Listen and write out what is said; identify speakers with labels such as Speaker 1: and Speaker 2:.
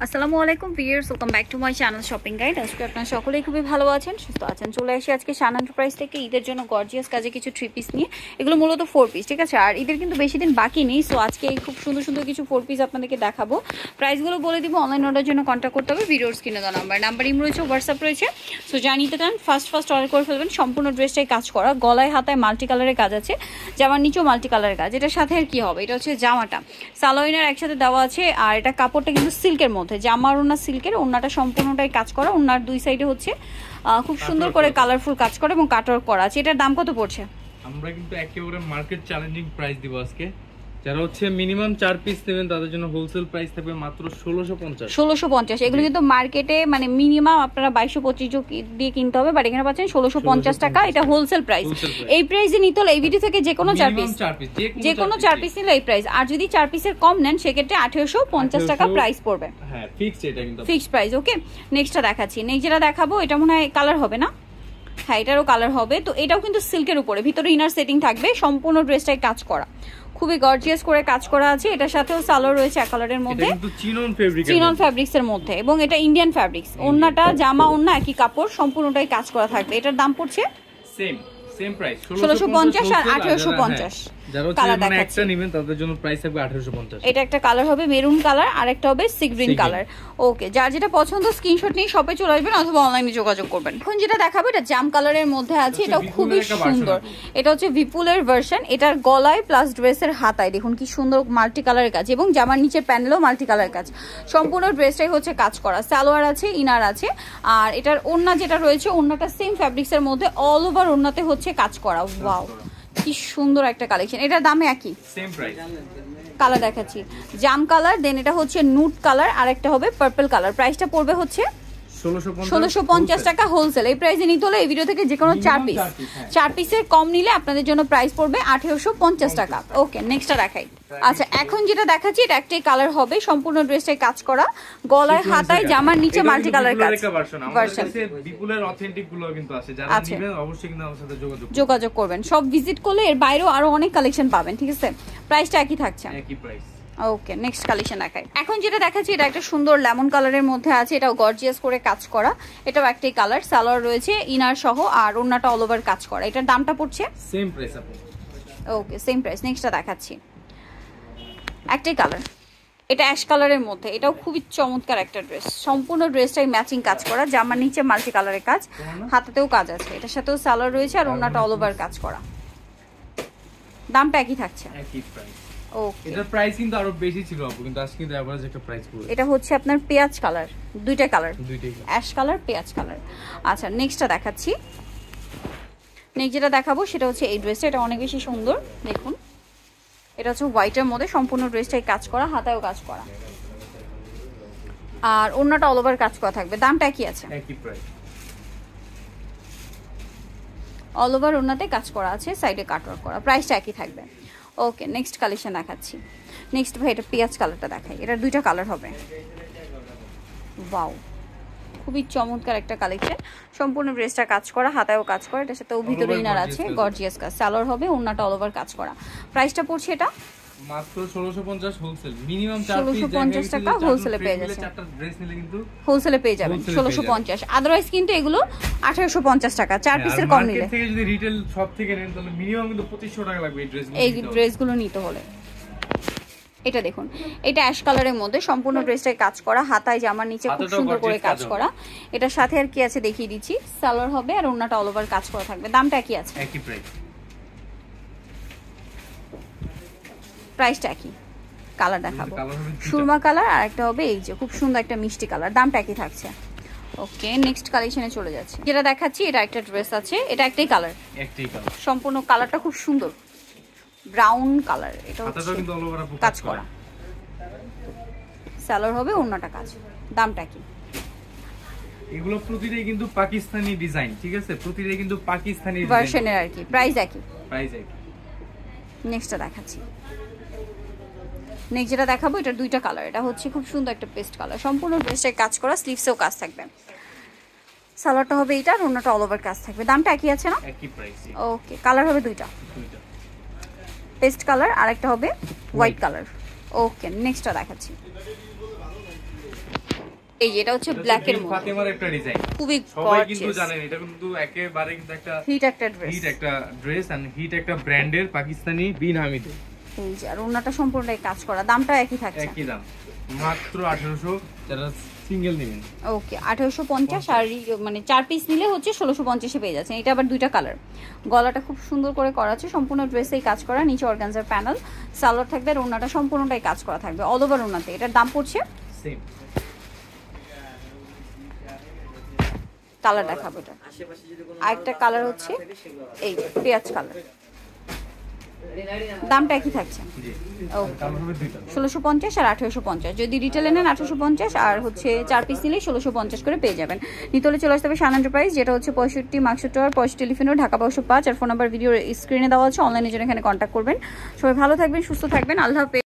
Speaker 1: আসসালামু আলাইকুম viewers, welcome back to my channel shopping guide. আজকে আপনারা সকলেই খুবই ভালো আছেন, সুস্থ আছেন। চলে আসি আজকে শান এন্টারপ্রাইজ থেকে ঈদের জন্য গর্জিয়াস কাজে কিছু 3 পিস নিয়ে। এগুলো মূলত 4 পিস, ঠিক আছে। আর ঈদের কিন্তু বেশি দিন বাকি নেই, সো আজকে এই খুব সুন্দর সুন্দর কিছু 4 পিস আপনাদেরকে দেখাবো। প্রাইসগুলো বলে দিব। অনলাইন অর্ডার জন্য কন্ট্যাক্ট করতে হবে ভিডিওর স্ক্রিনে দেওয়া নাম্বার ইম রয়েছে, হোয়াটসঅ্যাপ রয়েছে। সো জানিয়ে দেন ফার্স্ট অর্ডার করে ফেলবেন। সম্পূর্ণ ড্রেসটাই কাজ করা, গলায় হাতায় মাল্টি কালারের কাজ আছে, জামার নিচেও মাল্টি কালারের কাজ। এটার সাথে আর কি হবে, এটা হচ্ছে জামাটা সালোয়ার একসাথে দেওয়া আছে, আর এটা কাপড়টা কিন্তু সিল্কের মধ্যে, জামার ওনা সিল্কের, ওনাটা সম্পূর্ণটাই কাজ করা। ওনার দুই সাইডে হচ্ছে খুব সুন্দর করে কালারফুল কাজ করা এবং কাটওয়ার্ক করা আছে। এটার দাম কত পড়ছে?
Speaker 2: আমরা কিন্তু একেবারে মার্কেট চ্যালেঞ্জিং প্রাইস দিব আজকে। যারা হচ্ছে মিনিমাম 4 পিস নেবেন তাদের জন্য হোলসেল প্রাইস থাকবে মাত্র 1650।
Speaker 1: এগুলো কিন্তু মার্কেটে মানে মিনিমাম আপনারা 2225 দিয়ে কিনতে হবে, বাট এখানে পাচ্ছেন 1650 টাকা। এটা হোলসেল প্রাইস। এই প্রাইসে নিতে হলে এই ভিডিও থেকে যে কোনো 4 পিস নিলে এই প্রাইস। আর যদি 4 পিসের কম নেন সেক্ষেত্রে 1850 টাকা প্রাইস পড়বে।
Speaker 2: হ্যাঁ, ফিক্সড, এটা কিন্তু
Speaker 1: ফিক্সড প্রাইস। ওকে, নেক্সটটা দেখাচ্ছি। নেক্সট যেটা দেখাবো এটা মনে হয় কালার হবে না? হ্যাঁ, এটারও কালার হবে। তো এটাও কিন্তু সিল্কের উপরে, ভিতরে ইনার সেটিং থাকবে, সম্পূর্ণ ড্রেসটাই কাজ করা, খুবই গর্জিয়াস করে কাজ করা আছে। এটার সাথেও সালোয়ার রয়েছে এক কালারের মধ্যে, চিনন ফ্যাব্রিক্স এর মধ্যে, এবং এটা ইন্ডিয়ান ফ্যাব্রিক্স। ওন্নাটা জামা ওন্না একই কাপড়, সম্পূর্ণটাই কাজ করা থাকবে। এটার দাম পড়ছে
Speaker 2: সেম প্রাইস
Speaker 1: 1650 আর 1850। কালার
Speaker 2: মানে একটা নেবেন তাদের জন্য প্রাইস থাকবে 1850।
Speaker 1: এটা একটা কালার হবে মেরুন কালার, আর একটা হবে সি গ্রিন কালার। ওকে, যার যেটা পছন্দ স্ক্রিনশট নিয়ে শপে চলে আসবেন অথবা অনলাইনে যোগাযোগ করবেন। এখন যেটা দেখাবো এটা জাম কালারের মধ্যে আছে, এটা খুবই সুন্দর। এটা হচ্ছে বিপুলের ভার্সন। এটার গলায় প্লাস ড্রেসের হাতায় দেখুন কি সুন্দর মাল্টি কালারের কাজ, এবং জামার নিচে প্যানেলও মাল্টি কালার কাজ। সম্পূর্ণ ড্রেসটাই হচ্ছে কাজ করা, সালোয়ার আছে, ইনার আছে। আর এটার ওড়না যেটা রয়েছে, ওড়নাটা সেম ফ্যাব্রিক্স এর মধ্যে, অল ওভার ওড়নাতে হচ্ছে কাজ করা। ওয়াও, কি সুন্দর একটা কালেকশন। এটার দামে একই
Speaker 2: সেম প্রাইস।
Speaker 1: কালার দেখাচ্ছি, জাম কালার, দেন এটা হচ্ছে নুট কালার, আর একটা হবে পার্পল কালার। প্রাইসটা পড়বে হচ্ছে 1650 টাকা হোলসেল। এই প্রাইসে নিতে হলে এই ভিডিও থেকে যে কোনো 4 পিসের কম নিলে আপনাদের জন্য প্রাইস পড়বে 1850 টাকা। ওকে, নেক্সটটা দেখাই। আচ্ছা, এখন যেটা দেখাচ্ছি এটা একটাই কালার হবে, সম্পূর্ণ ড্রেসটাই কাজ করা, গলায় হাতায় জামার নিচে মাল্টি কালার কাজ। ভার্সন
Speaker 2: বিপুলের অথেন্টিক গুলো কিন্তু আছে, যারা নেবেন অবশ্যই কিন্তু আমার সাথে
Speaker 1: যোগাযোগ করবেন। সব ভিজিট করলে এর বাইরেও আরো অনেক কালেকশন পাবেন, ঠিক আছে। প্রাইসটা একই থাকছে,
Speaker 2: একই প্রাইস।
Speaker 1: ওকে, নেক্সট কালেকশন দেখাই। এখন যেটা দেখাচ্ছি এটা একটা সুন্দর লেমন কালারের মধ্যে আছে, এটাও গর্জিয়াস করে কাজ করা। এটাও একটাই কালার, সালোয়ার রয়েছে ইনার সহ, আর ওন্নাটা অল ওভার কাজ করা। এটার দামটা পড়ছে
Speaker 2: সেম প্রাইস আপু।
Speaker 1: ওকে, সেম প্রাইস। নেক্সটটা দেখাচ্ছি, একটাই কালার, এটা অ্যাশ কালারের মধ্যে। এটাও খুবই চমৎকার একটা ড্রেস, সম্পূর্ণ ড্রেসটাই ম্যাচিং কাজ করা, জামার নিচে মাল্টি কালারের কাজ, হাতাতেও কাজ আছে। এটার সাথেও সালোয়ার রয়েছে আর ওন্নাটা অল ওভার কাজ করা। দামটা একই থাকছে,
Speaker 2: একই প্রাইস।
Speaker 1: ওকে,
Speaker 2: এটার প্রাইস কিন্তু আরো বেশি ছিল আপু, কিন্তু আজকে কিন্তু এভারেজ একটা প্রাইস পড়ছে।
Speaker 1: এটা হচ্ছে আপনার পেঁয়াজ কালার, দুইটাই কালার,
Speaker 2: দুইটাই
Speaker 1: অ্যাশ কালার, পেঁয়াজ কালার। আচ্ছা, নেক্সটটা দেখাচ্ছি। নেক্সট যেটা দেখাবো সেটা হচ্ছে এই ড্রেসটা, এটা অনেক বেশি সুন্দর। দেখুন, এটা হচ্ছে হোয়াইটের মধ্যে, সম্পূর্ণ ড্রেসটাই কাজ করা, হাতায়ও কাজ করা, আর ওন্নাটা অল ওভার কাজ করা থাকবে। দামটা কি আছে?
Speaker 2: একই প্রাইস।
Speaker 1: অল ওভার ওন্নাতে কাজ করা আছে, সাইডে কাটওয়ার্ক করা, প্রাইসটা একই থাকবে। ওকে, নেক্সট কালেকশন দেখাচ্ছি। নেক্সট ভাই এটা পেঁয়াজ কালারটা দেখাই। এটার দুইটা কালার হবে। ওয়াও, খুবই চমৎকার একটা কালেকশন। সম্পূর্ণ ড্রেসটা কাজ করা, হাতায়ও কাজ করা, এটার সাথে ভিতরে ইনার আছে, গর্জিয়াস কাজ। সালোয়ার হবে, ওন্নাটা অল ওভার কাজ করা। প্রাইসটা পড়ছে এটা
Speaker 2: মাত্র 1650 হোলসেল। মিনিমাম
Speaker 1: 1650 টাকা হোলসেলে পেয়ে যাচ্ছেন।
Speaker 2: চারটা ড্রেস নিলে কিন্তু
Speaker 1: হোলসেলে পেয়ে যাবেন 1650। আদারওয়াইজ কিন্তু এগুলো 1850 টাকা, 4 পিসের কম নিলে।
Speaker 2: মার্কেট থেকে যদি রিটেল শপ থেকে নেন তাহলে মিনিমাম কিন্তু 2500 টাকা লাগবে
Speaker 1: এই ড্রেসগুলো নিতে হলে। এটা দেখুন, এটা অ্যাশ কালারের মধ্যে, সম্পূর্ণ ড্রেসটাই কাজ করা, হাতায় জামার নিচে খুব সুন্দর করে কাজ করা। এটার সাথে আর কি আছে দেখিয়ে দিচ্ছি, সালোয়ার হবে আর ওন্নাটা অল ওভার কাজ করা থাকবে। দামটা কি আছে?
Speaker 2: একই প্রাইস।
Speaker 1: প্রাইসটা একই। কালার দেখাবো, সুরমা কালার, আর একটা হবে এই যে খুব সুন্দর একটা মিষ্টি কালার। দামটা একই থাকছে। ওকে, নেক্সট কালেকশনে চলে যাচ্ছে। যেটা দেখাচ্ছি এটা একটা ড্রেস আছে, এটা একটাই কালার, সম্পূর্ণ কালারটা খুব সুন্দর, ব্রাউন কালার। এটা হচ্ছে কাজ করা, সালোয়ার হবে, ওন্নাটা কাজ। দামটা কি?
Speaker 2: এগুলো প্রতিটাই কিন্তু পাকিস্তানি ডিজাইন, ঠিক আছে, প্রতিটাই কিন্তু পাকিস্তানি
Speaker 1: ভার্সনের আর কি। প্রাইস একই,
Speaker 2: প্রাইস একই।
Speaker 1: নেক্সটটা দেখাচ্ছি। নেক্সট যেটা দেখাবো এটার দুইটা কালার। এটা হচ্ছে খুব সুন্দর একটা পেস্ট কালার, সম্পূর্ণ ড্রেসটায় কাজ করা, স্লিভসেও কাজ থাকবে, সালোয়ারটা হবে এটা, আর ওন্নাটা অল ওভার কাজ থাকবে। দামটা একই আছে না?
Speaker 2: একই প্রাইস।
Speaker 1: ওকে, কালার হবে দুইটা, পেস্ট কালার আর একটা হবে হোয়াইট কালার। ওকে, নেক্সটটা দেখাচ্ছি। এই যে এটা হচ্ছে ব্ল্যাক এর মধ্যে
Speaker 2: ফাতেমার একটা ডিজাইন,
Speaker 1: খুবই
Speaker 2: সবাই কিন্তু জানেন এটা কিন্তু একেবারে কিন্তু একটা
Speaker 1: হিট একটা ড্রেস,
Speaker 2: এন্ড হিট একটা ব্র্যান্ডের পাকিস্তানি বিন হামিদে।
Speaker 1: এই যে আর ওনাটা সম্পূর্ণটাই কাজ করা, দামটা একই থাকছে,
Speaker 2: একই দাম মাত্র 1800 যারা সিঙ্গেল নেবেন।
Speaker 1: ওকে 1850 আর মানে 4 পিস নিলে হচ্ছে 1650 এ পেয়ে যাচ্ছেন। এটা আবার দুইটা কালার, গলাটা খুব সুন্দর করে করা আছে, সম্পূর্ণ ড্রেসেই কাজ করা, নিচে অর্গানজার প্যানেল, সালোয়ার থাকবে আর ওনাটা সম্পূর্ণটাই কাজ করা থাকবে অল ওভার ওনাতে। এটার দাম পড়ছে
Speaker 2: সেম।
Speaker 1: কালার দেখাবো এটা, আরেকটা কালার হচ্ছে এই পেঁয়াজ কালার, দামটা একই থাকছে। ওকে 1650 আর 1850, যদি রিটেলে নেন 1850 আর হচ্ছে 4 পিস নিলে 1650 করে পেয়ে যাবেন। নিতলে চলে আসতে হবে শান এন্টারপ্রাইজ, যেটা হচ্ছে 65 মার্কশট টাওয়ার, 65 টেলিফোন, ঢাকা 505, আর ফোন নাম্বার ভিডিও স্ক্রিনে দেওয়া আছে, অনলাইনে জন্য এখানে কন্ট্যাক্ট করবেন। সবাই ভালো থাকবেন, সুস্থ থাকবেন, আল্লাহ হাফেজ।